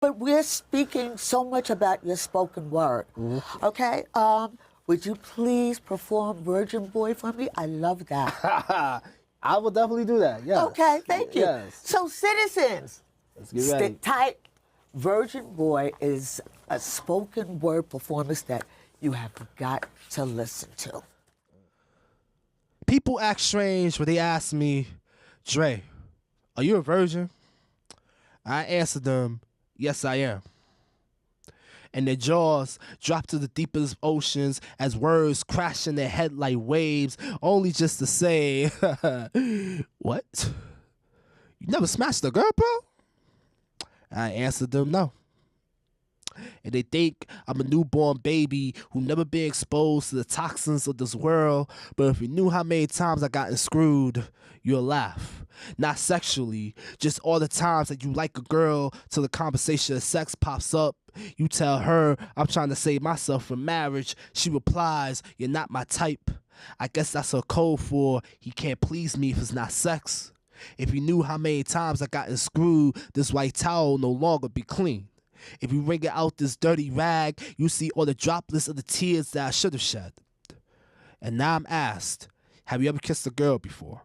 But we're speaking so much about your spoken word. Okay? Would you please perform Virgin Boy for me? I love that. I will definitely do that, yes. Okay, thank you. Yes. So, citizens, Let's get ready. stick tight. Virgin Boy is a spoken word performance that you have got to listen to. People act strange when they ask me, Dre, are you a virgin? I answer them, yes, I am. And their jaws drop to the deepest oceans as words crash in their head like waves, only just to say, what? You never smashed a girl, bro? I answered them, no. And they think I'm a newborn baby who never been exposed to the toxins of this world. But if you knew how many times I gotten screwed, you'll laugh. Not sexually, just all the times that you like a girl till the conversation of sex pops up. You tell her, I'm trying to save myself from marriage. She replies, you're not my type. I guess that's her code for he can't please me if it's not sex. If you knew how many times I gotten screwed, this white towel no longer be clean. If you wring out this dirty rag, you see all the droplets of the tears that I should have shed. And now I'm asked, have you ever kissed a girl before?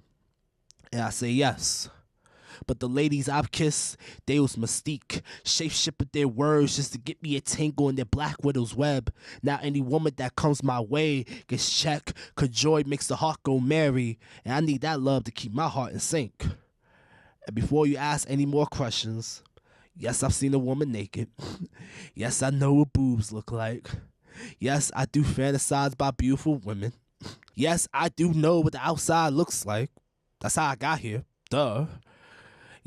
And I say yes. But the ladies I've kissed, they was mystique, shape-shifted their words just to get me a tangle in their black widow's web. Now any woman that comes my way gets checked, 'cause joy makes the heart go merry, and I need that love to keep my heart in sync. And before you ask any more questions, yes, I've seen a woman naked. Yes, I know what boobs look like. Yes, I do fantasize about beautiful women. Yes, I do know what the outside looks like. That's how I got here. Duh.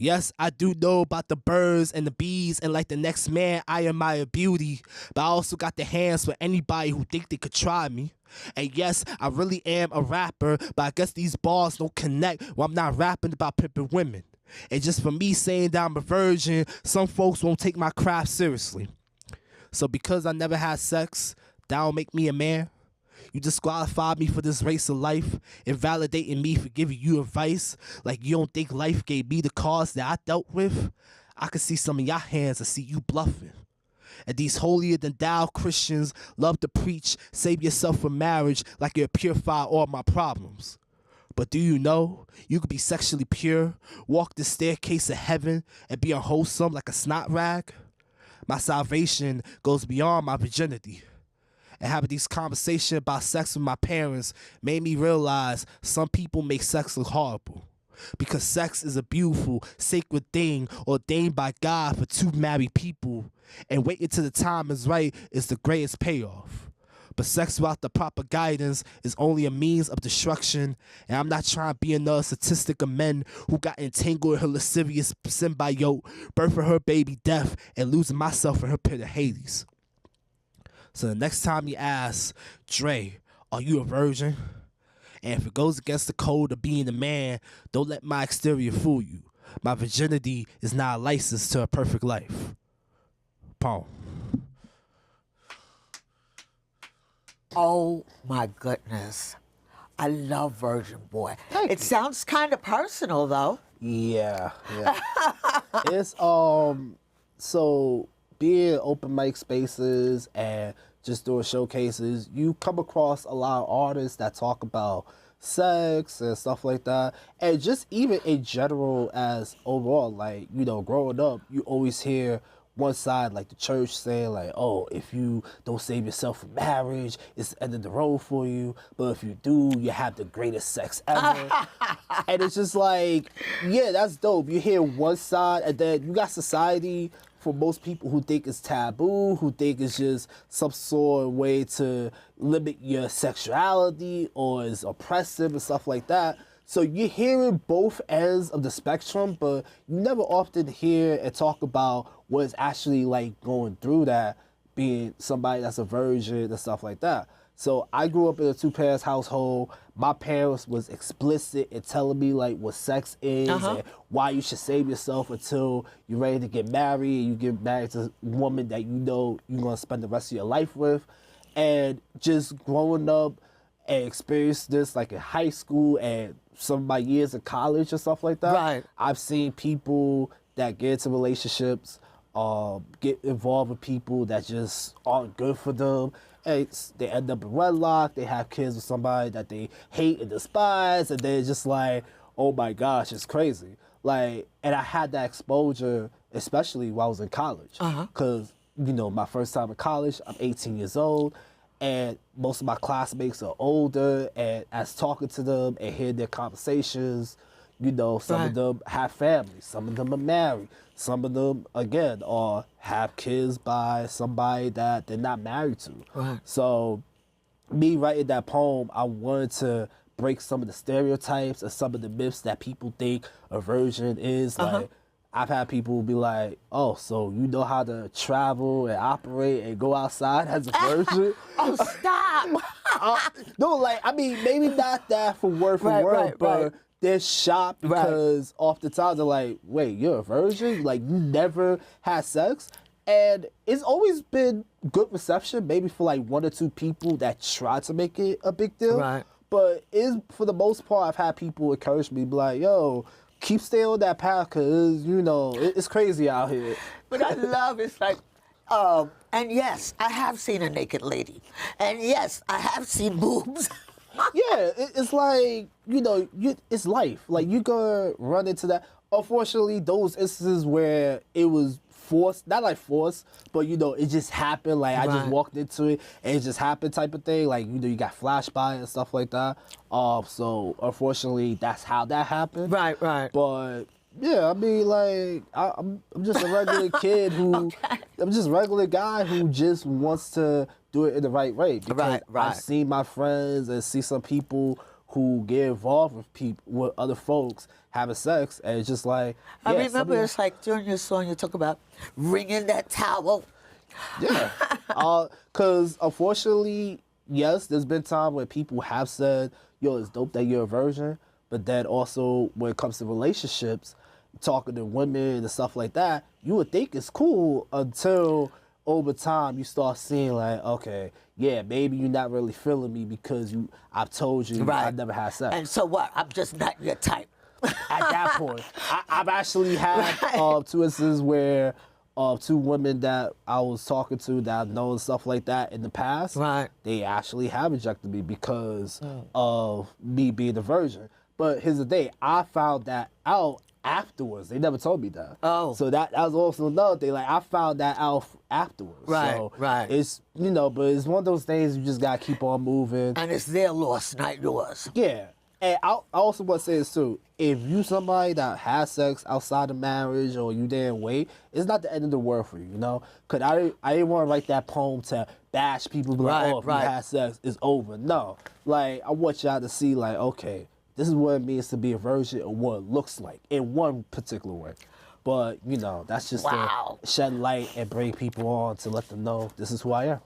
Yes, I do know about the birds and the bees, and like the next man, I admire beauty. But I also got the hands for anybody who think they could try me. And yes, I really am a rapper, but I guess these bars don't connect when I'm not rapping about pimping women. And just for me saying that I'm a virgin, some folks won't take my craft seriously. So because I never had sex, that don't make me a man. You disqualified me for this race of life, invalidating me for giving you advice, like you don't think life gave me the cards that I dealt with. I can see some of your hands and see you bluffing. And these holier-than-thou Christians love to preach, save yourself from marriage like it'll purify all my problems. But do you know, you could be sexually pure, walk the staircase of heaven, and be unwholesome like a snot rag? My salvation goes beyond my virginity. And having these conversations about sex with my parents made me realize some people make sex look horrible. Because sex is a beautiful, sacred thing ordained by God for two married people. And waiting till the time is right is the greatest payoff. But sex without the proper guidance is only a means of destruction. And I'm not trying to be another statistic of men who got entangled in her lascivious symbiote, birthing her baby death, and losing myself in her pit of Hades. So the next time you ask, Dre, are you a virgin? And if it goes against the code of being a man, don't let my exterior fool you. My virginity is not a license to a perfect life. Poem. Oh my goodness. I love Virgin Boy. Thank It you. sounds kind of personal though. Yeah. It's so being in open mic spaces and just doing showcases, you come across a lot of artists that talk about sex and stuff like that. And just even in general as overall, like, you know, growing up, you always hear one side, like the church, saying like, oh, if you don't save yourself from marriage, it's the end of the road for you. But if you do, you have the greatest sex ever. And it's just like, yeah, that's dope. You hear one side, and then you got society for most people who think it's taboo, who think it's just some sort of way to limit your sexuality or is oppressive and stuff like that. So you're hearing both ends of the spectrum, but you never often hear and talk about what it's actually like going through that, being somebody that's a virgin and stuff like that. So I grew up in a two-parents household. My parents was explicit in telling me like what sex is and why you should save yourself until you're ready to get married. You get married to a woman that you know you're gonna spend the rest of your life with. And just growing up and experienced this like in high school and some of my years in college and stuff like that. Right. I've seen people that get into relationships get involved with people that just aren't good for them. And they end up in wedlock. They have kids with somebody that they hate and despise, and they're just like, oh my gosh, it's crazy. Like, and I had that exposure, especially while I was in college, because you know, my first time in college, I'm 18 years old, and most of my classmates are older, and as talking to them and hearing their conversations, you know, some of them have families, some of them are married, some of them, again, have kids by somebody that they're not married to. So me writing that poem, I wanted to break some of the stereotypes and some of the myths that people think a virgin is. Like, I've had people be like, oh, so you know how to travel and operate and go outside as a virgin? Oh, stop! No, like, I mean, maybe not that for word, but they're shocked because oftentimes they're like, wait, you're a virgin? Like, you never had sex? And it's always been good reception, maybe for like one or two people that try to make it a big deal. But for the most part, I've had people encourage me, be like, yo, keep staying on that path, because, you know, it's crazy out here. But I love it's like, and yes, I have seen a naked lady. And yes, I have seen boobs. Yeah, it's like, you know, it's life. Like, you gonna run into that. Unfortunately, those instances where it was forced, not like forced, but, you know, it just happened. Like, I just walked into it and it just happened type of thing. Like, you know, you got flashed by and stuff like that. So, unfortunately, that's how that happened. But, yeah, I mean, like, I'm just a regular kid who, I'm just a regular guy who just wants to do it in the right way. Because I've seen my friends and see some people who get involved with other folks having sex, and it's just like, I remember it's like during your song you talk about ringing that towel. Yeah, because unfortunately, yes, there's been times where people have said, yo, it's dope that you're a virgin, but then also when it comes to relationships, talking to women and stuff like that, you would think it's cool until over time you start seeing like, okay, yeah, maybe you're not really feeling me because I've told you I've never had sex. And so what? I'm just not your type. At that point, I've actually had two instances where two women that I was talking to that I've known stuff like that in the past, they actually have rejected me because of me being a virgin. But here's the thing, I found that out afterwards. They never told me that. So that was also another thing. Like, I found that out afterwards. So it's, you know, but it's one of those things you just gotta keep on moving. And it's their loss, not yours. Yeah. And I also want to say this too. If you somebody that has sex outside of marriage or you didn't wait, it's not the end of the world for you, you know? Because I didn't want to write that poem to bash people, be like, oh, if you had sex, it's over. No. Like, I want y'all to see, like, okay, this is what it means to be a virgin and what it looks like in one particular way. But, you know, that's just to shed light and bring people on to let them know this is who I am.